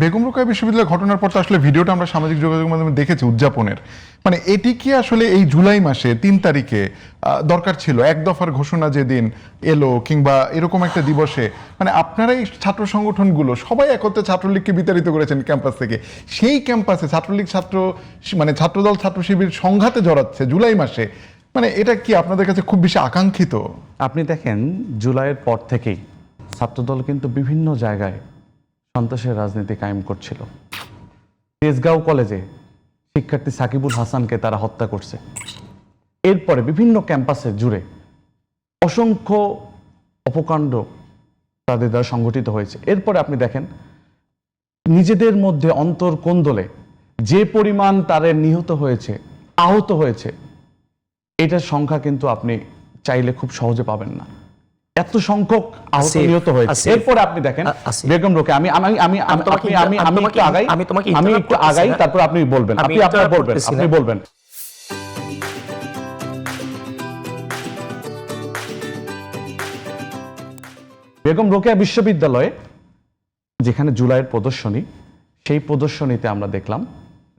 বেগম রোকেয়া বিশ্ববিদ্যালয়ের ঘটনার পর তো আসলে ভিডিওটা আমরা সামাজিক যোগাযোগের মাধ্যমে দেখেছি উদযাপনের, মানে এটি কি আসলে এই জুলাই মাসে 3 তারিখে দরকার ছিল? এক দফার ঘোষণা যেদিন এলো কিংবা এরকম একটা দিবসে, মানে আপনারা এই ছাত্র সংগঠনগুলো সবাই একত্রে ছাত্রলীগকে বিতাড়িত করেছেন ক্যাম্পাস থেকে, সেই ক্যাম্পাসে ছাত্রলীগ মানে ছাত্রদল ছাত্র শিবির সংঘাতে জড়াচ্ছে জুলাই মাসে, মানে এটা কি আপনাদের কাছে খুব বেশি আকাঙ্ক্ষিত? আপনি দেখেন জুলাইয়ের পর থেকেই ছাত্রদল কিন্তু বিভিন্ন জায়গায় সন্ত্রাসের রাজনীতি কায়েম করছিল। তেজগাঁও কলেজে শিক্ষার্থী সাকিবুল হাসানকে তারা হত্যা করছে। এরপরে বিভিন্ন ক্যাম্পাসে জুড়ে অসংখ্য অপকাণ্ড তাদের দ্বারা সংগঠিত হয়েছে। এরপরে আপনি দেখেন নিজেদের মধ্যে অন্তর্কোন্দলে যে পরিমাণ তাদের নিহত হয়েছে, আহত হয়েছে, এটার সংখ্যা কিন্তু আপনি চাইলে খুব সহজে পাবেন না। এত সংখ্যক আহত নিহত হয়েছে। এরপরে আপনি দেখেন বেগম রোকেয়া, আমি একটু আগাই, তারপর আপনি বলবেন, আপনি বলবেন। বেগম রোকেয়া বিশ্ববিদ্যালয়ে যেখানে জুলাইয়ের প্রদর্শনী, সেই প্রদর্শনীতে আমরা দেখলাম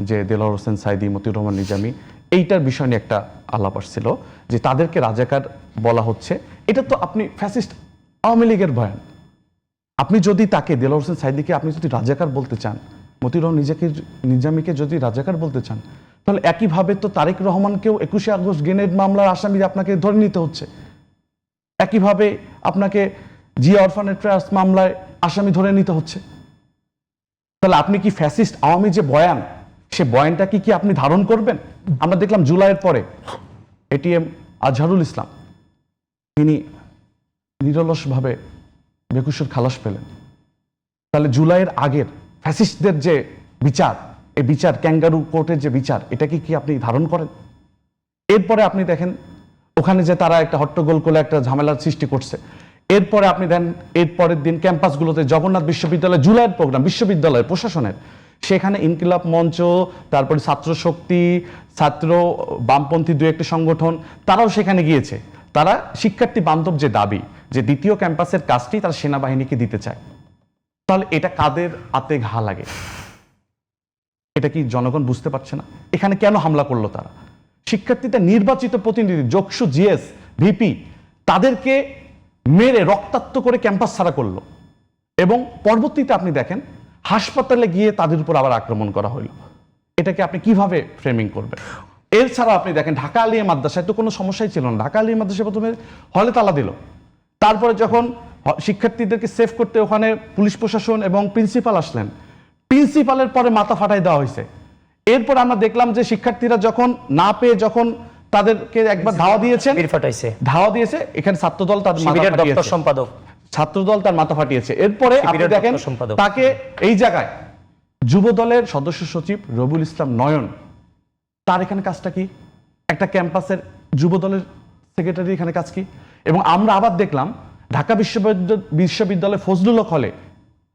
যে দেলোয়ার হোসেন সাইদি, মতিউর রহমান নিজামী, এইটার বিষয় নিয়ে একটা আলাপ আসছিল যে তাদেরকে রাজাকার বলা হচ্ছে। এটা তো আপনি ফ্যাসিস্ট আওয়ামী লীগের বয়ান। আপনি যদি তাকে দেলোয়ার হোসেন সাইদিকে আপনি যদি রাজাকার বলতে চান, মতিউর রহমান নিজামীকে যদি রাজাকার বলতে চান, তাহলে একইভাবে তো তারেক রহমানকেও 21শে আগস্ট গ্রেনেড মামলার আসামি আপনাকে ধরে নিতে হচ্ছে। একইভাবে আপনাকে জিয়া অরফানেট ট্রাস্ট মামলায় আসামি ধরে নিতে হচ্ছে। তাহলে আপনি কি ফ্যাসিস্ট আওয়ামী যে বয়ান, সে বয়ানটা কি আপনি ধারণ করবেন? আমরা দেখলাম জুলাইয়ের পরে এটিএম আজহারুল ইসলাম তিনি নিরলসভাবে বেকুসুর খালাস পেলেন। তাহলে জুলাইয়ের আগের ফ্যাসিস্টদের যে বিচার, এই বিচার ক্যাঙ্গারু কোর্টের যে বিচার, এটা কি আপনি ধারণ করেন? এরপরে আপনি দেখেন ওখানে যে তারা একটা হট্টগোল করে একটা ঝামেলার সৃষ্টি করছে। এরপরে আপনি দেন এর পরের দিন ক্যাম্পাসগুলোতে জগন্নাথ বিশ্ববিদ্যালয় জুলাইয়ের প্রোগ্রাম, বিশ্ববিদ্যালয় প্রশাসনের, সেখানে ইনকিলাব মঞ্চ, তারপরে ছাত্র শক্তি, ছাত্র বামপন্থী দু একটি সংগঠন, তারাও সেখানে গিয়েছে। তারা শিক্ষার্থী বান্ধব যে দাবি, যে দ্বিতীয় ক্যাম্পাসের কাজটি তারা সেনাবাহিনীকে দিতে চায়। তাহলে এটা কাদের আতে ঘা লাগে? এটা কি জনগণ বুঝতে পারছে না? এখানে কেন হামলা করলো তারা? শিক্ষার্থীদের নির্বাচিত প্রতিনিধি যকসু, জিএস, ভিপি, তাদেরকে মেরে রক্তাক্ত করে ক্যাম্পাস ছাড়া করলো। এবং পরবর্তীতে আপনি দেখেন হাসপাতালে গিয়ে তাদের উপর আবার আক্রমণ করা হলো। এটাকে আপনি কিভাবে ফ্রেমিং করবেন? এছাড়া আপনি দেখেন ঢাকা আলিয়া মাদ্রাসায় তো কোনো সমস্যাই ছিল না। ঢাকা আলিয়া মাদ্রাসায় প্রথমে হলে তালা দিল, তারপরে যখন শিক্ষার্থীদেরকে সেভ করতে ওখানে পুলিশ প্রশাসন এবং প্রিন্সিপাল আসলেন, প্রিন্সিপালের পরে মাথা ফাটাই দেওয়া হয়েছে। এরপর আমরা দেখলাম যে শিক্ষার্থীরা যখন না পেয়ে যখন তাদেরকে একবার ধাওয়া দিয়েছে, এখানে ছাত্রদল তার মাথা ফাটিয়েছে। এরপরে আপনি দেখেন তাকে এই জায়গায় যুব দলের সদস্য সচিব রবিউল ইসলাম নয়ন, তার এখানে কাজটা কি? একটা ক্যাম্পাসের যুব দলের সেক্রেটারি এখানে কাজ কি? এবং আমরা আবার দেখলাম ঢাকা বিশ্ববিদ্যালয় ফজলুল হক হলে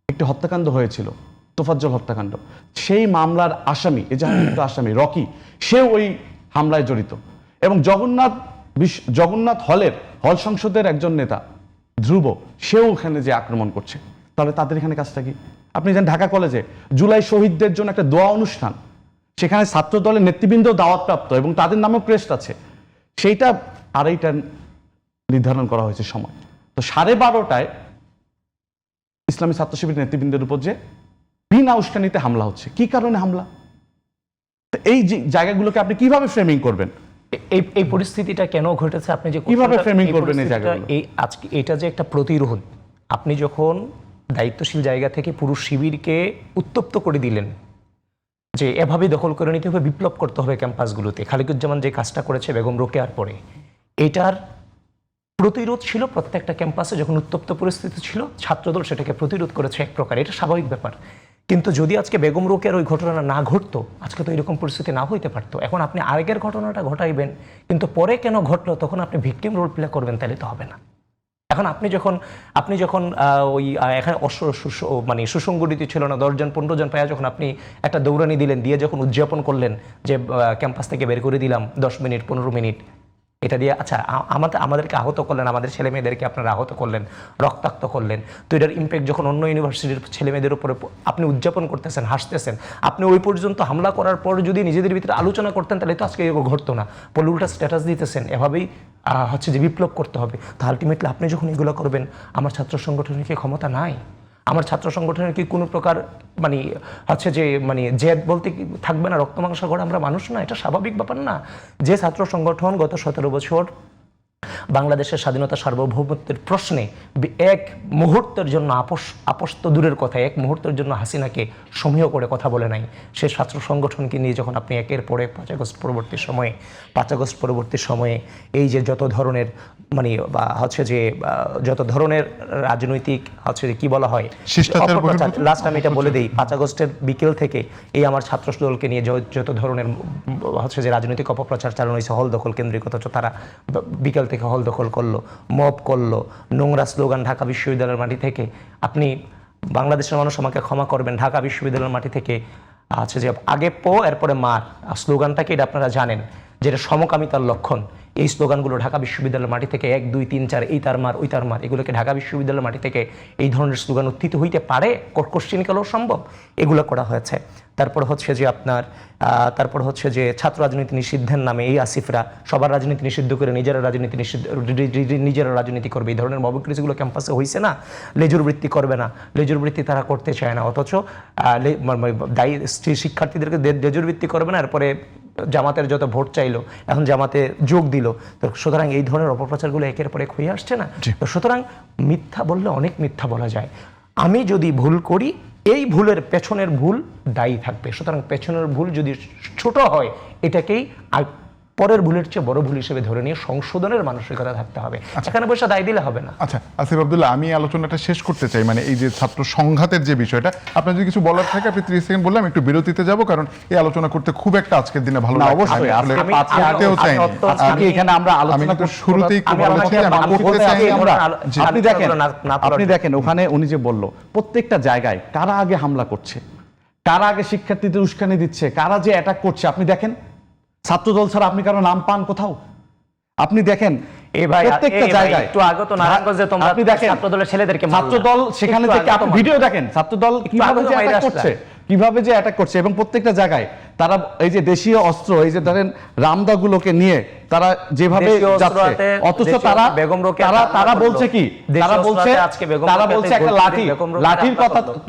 একটি হত্যাকাণ্ড হয়েছিল, তোফাজ্জল হত্যাকাণ্ড। সেই মামলার আসামি, এজাহারভুক্ত আসামি রকি, সেও ওই হামলায় জড়িত। এবং জগন্নাথ হল সংসদের একজন নেতা ধ্রুব, সেও ওখানে যে আক্রমণ করছে। তাহলে তাদের এখানে কাজটা কি? আপনি জানেন ঢাকা কলেজে জুলাই শহীদদের জন্য একটা দোয়া অনুষ্ঠান, সেখানে ছাত্র দলের নেতৃবৃন্দ দাওয়াতপ্রাপ্ত এবং তাদের নামেও ক্রেস্ট আছে, সেইটা আড়াইটা নির্ধারণ করা হয়েছে সময়। তো 12:30টায় ইসলামী ছাত্র শিবির নেতৃবৃন্দের উপর যে বিনা উস্কানিতে হামলা হচ্ছে, কি কারণে হামলা? এই যে জায়গাগুলোকে আপনি কিভাবে ফ্রেমিং করবেন? এই পরিস্থিতিটা কেন ঘটেছে আপনি যে কিভাবে ফ্রেমিং করবেন এই জায়গাগুলো? আজকে এটা যে একটা প্রতিরোধ, আপনি যখন দায়িত্বশীল জায়গা থেকে পুরো শিবিরকে উত্তপ্ত করে দিলেন যে এভাবে দখল করে নিতে হবে, বিপ্লব করতে হবে ক্যাম্পাসগুলোতে, খালিকুজ্জামান যে কাজটা করেছে বেগম রোকেয়ার পরে, এটার প্রতিরোধ ছিল প্রত্যেকটা ক্যাম্পাসে। যখন উত্তপ্ত পরিস্থিতি ছিল, ছাত্রদল সেটাকে প্রতিরোধ করেছে এক প্রকার, এটা স্বাভাবিক ব্যাপার। কিন্তু যদি আজকে বেগম রোকেয়ার ওই ঘটনা না ঘটতো, আজকে তো এরকম পরিস্থিতি না হইতে পারতো। এখন আপনি আগের ঘটনাটা ঘটাইবেন, কিন্তু পরে কেন ঘটলো তখন আপনি ভিকটিম রোল প্লে করবেন, তাহলে তো হবে না। এখন আপনি যখন ওই এখানে মানে সুসংগঠিত ছিল না, 10 জন 15 জন পায়া যখন আপনি একটা দৌড়ানি দিলেন, দিয়ে যখন উদযাপন করলেন যে ক্যাম্পাস থেকে বের করে দিলাম 10 মিনিট 15 মিনিট, এটা দিয়ে আচ্ছা আমাদেরকে আহত করলেন, আমাদের ছেলে মেয়েদেরকে আপনারা আহত করলেন, রক্তাক্ত করলেন, তো এটার ইম্প্যাক্ট যখন অন্য ইউনিভার্সিটির ছেলে মেয়েদের উপরে আপনি উদযাপন করতেছেন, হাসতেছেন, আপনি ওই পর্যন্ত হামলা করার পর যদি নিজেদের ভিতরে আলোচনা করতেন তাহলে তো আজকে এগুলো ঘটতো না। বলে উল্টা স্ট্যাটাস দিতেছেন, এভাবেই হচ্ছে যে বিপ্লব করতে হবে। তো আলটিমেটলি আপনি যখন এগুলো করবেন, আমার ছাত্র সংগঠনের কি ক্ষমতা নাই? আমার ছাত্র সংগঠনের কি কোনো প্রকার মানে হচ্ছে যে মানে জেদ বলতে কি থাকবে না? রক্ত মাংস গড়া আমরা মানুষ না? এটা স্বাভাবিক ব্যাপার না? যে ছাত্র সংগঠন গত 17 বছর বাংলাদেশের স্বাধীনতা সার্বভৌমত্বের প্রশ্নে এক মুহূর্তের জন্য আপোষ তো দূরের কথা, এক মুহূর্তের জন্য হাসিনাকে সমীহ করে কথা বলে নাই, সে ছাত্র সংগঠনকে নিয়ে যখন আপনি একের পর এক 5 আগস্ট পরবর্তী সময়ে এই যে যত ধরনের মানে বা হচ্ছে যে যত ধরনের রাজনৈতিক হচ্ছে যে কি বলা হয়, লাস্ট আমি এটা বলে দিই, 5 আগস্টের বিকেল থেকে এই আমার ছাত্র দলকে নিয়ে যত ধরনের হচ্ছে যে রাজনৈতিক অপপ্রচার চালানো হয়েছে, হল দখল কেন্দ্রিক, অথচ তারা বিকেল থেকে হল দখল করলো, মব করলো, নোংরা স্লোগান ঢাকা বিশ্ববিদ্যালয়ের মাটি থেকে। আপনি বাংলাদেশের মানুষ আমাকে ক্ষমা করবেন, ঢাকা বিশ্ববিদ্যালয়ের মাটি থেকে আছে যে আগে পো এরপরে মার স্লোগানটাকে, এটা আপনারা জানেন যেটা সমকামিতার লক্ষণ। এই স্লোগানগুলো ঢাকা বিশ্ববিদ্যালয়ের মাটি থেকে 1, 2, 3, 4 এই তার মার ওই তার মার, এগুলোকে ঢাকা বিশ্ববিদ্যালয়ের মাটি থেকে এই ধরনের স্লোগান উত্থিত হইতে পারে? কোশ্চিন কালেও সম্ভব? এগুলো করা হয়েছে। তারপর হচ্ছে যে ছাত্র রাজনীতি নিষিদ্ধের নামে এই আসিফরা সবার রাজনীতি নিষিদ্ধ করে নিজেরা রাজনীতি করবে, এই ধরনের মবক্রেসিগুলো ক্যাম্পাসে হয়েছে না? লেজুর বৃত্তি করবে না, লেজুর বৃত্তি তারা করতে চায় না, অথচ দায়ী শিক্ষার্থীদেরকে লেজুর বৃত্তি করবে না, এরপরে জামাতের যত ভোট চাইলো এখন জামাতে যোগ দিল। তো সুতরাং এই ধরনের অপপ্রচারগুলো একের পর এক হয়ে আসছে না? তো সুতরাং মিথ্যা বললে অনেক মিথ্যা বলা যায়। আমি যদি ভুল করি, এই ভুলের পেছনের ভুল দায়ী থাকবে। সুতরাং পেছনের ভুল যদি ছোট হয়, এটাকেই পরের ভুলের চেয়ে বড় ভুল হিসেবে ধরে নিয়ে সংশোধনের মানসিকতা থাকতে হবে। এখানে বসে দায় দিলে হবে না। আচ্ছা আসিফ আব্দুল্লাহ, আমি আলোচনাটা শেষ করতে চাই, মানে এই যে ছাত্র সংঘাতের যে বিষয়টা, আপনার যদি কিছু বলার থাকে আপনি 30 সেকেন্ড বললাম, একটু বিরতিতে যাব, কারণ এই আলোচনা করতে খুব একটা আজকের দিনে ভালো লাগে। অবশ্যই এখানে আমরা আলোচনা শুরুতেই বলেছি আমি করতে চাই আমরা। আপনি দেখেন ওখানে উনি যে বলল প্রত্যেকটা জায়গায় কারা আগে হামলা করছে, কারা আগে শিক্ষার্থীদের উস্কানি দিচ্ছে, কারা যে অ্যাটাক করছে, আপনি দেখেন ছাত্রদল ছাড়া আপনি কারো নাম পান কোথাও? আপনি দেখেন প্রত্যেকটা জায়গায়, একটু আগে তো নারায়ণগঞ্জে তোমরা ছাত্রদলের ছেলেদেরকে ছাত্রদল সেখানে থেকে আপনি ভিডিও দেখেন ছাত্রদল কিভাবে যে অ্যাটাক করছে, কিভাবে যে অ্যাটাক করছে, এবং প্রত্যেকটা জায়গায় তারা এই যে দেশীয় অস্ত্র, এই যে ধরেন রামদাগুলোকে নিয়ে তারা যেভাবে যাচ্ছে, অথচ তারা বলছে কি, তারা বলছে একটা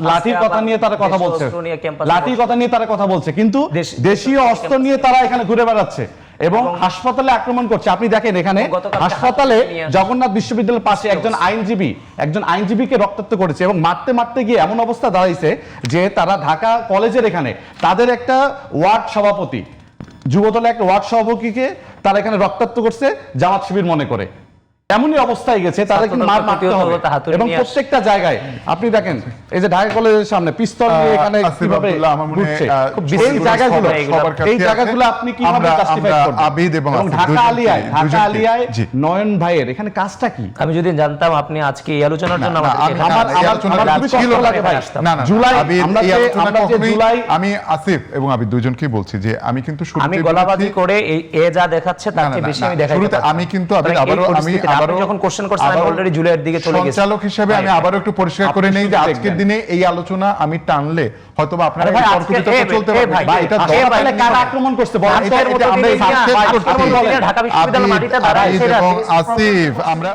লাঠির কথা নিয়ে তারা কথা বলছে, লাঠির কথা নিয়ে তারা কথা বলছে, কিন্তু দেশীয় অস্ত্র নিয়ে তারা এখানে ঘুরে বেড়াচ্ছে এবং হাসপাতালে আক্রমণ করছে। আপনি দেখেন এখানে হাসপাতালে জগন্নাথ বিশ্ববিদ্যালয়ের পাশে একজন আইনজীবীকে রক্তাক্ত করেছে, এবং মারতে গিয়ে এমন অবস্থা দাঁড়াইছে যে তারা ঢাকা কলেজের এখানে তাদের একটা ওয়ার্ড সভাপতি, যুবদলের একটা ওয়ার্ড সভাপতিকে তারা এখানে রক্তাক্ত করছে জামাত শিবির মনে করে। এমনই অবস্থায় গেছে, তাদের কিন্তু মারতে হবে। এবং প্রত্যেকটা জায়গায় আপনি দেখেন এই যে ঢাকা কলেজের সামনে পিস্তল নিয়ে এখানে কিভাবে ঘুরছে, এই জায়গাগুলো আপনি কিভাবে জাস্টিফাই করবেন? আবিদ এবং ঢাকা আলিয়ায় নয়ন ভাইয়ের এখানে কাজটা কি? আমি যদি জানতাম আপনি আজকে এই আলোচনার জন্য আমি আসিফ এবং আবিদ দুইজনকেই বলছি যে আমি কিন্তু আমি গলাবাজি করে এ যা দেখাচ্ছে তার চেয়ে বেশি আমি দেখাই। আমি কিন্তু আবারও যখন কোশ্চেন করছেন আমি অলরেডি জুলাইয়ের দিকে চলে গেছি। সঞ্চালক হিসেবে আমি আবারও একটু পরিষ্কার করে নেই যে আজকের দিনে এই আলোচনা আমি টানলে হয়তোবা আপনারা তর্ক বিতর্ক চলতে পারবে। এটা দলটা কারা আক্রমণ করতে বলেন, ঢাকা বিশ্ববিদ্যালয়ের মাটিতে দাঁড়ায় আসিফ আমরা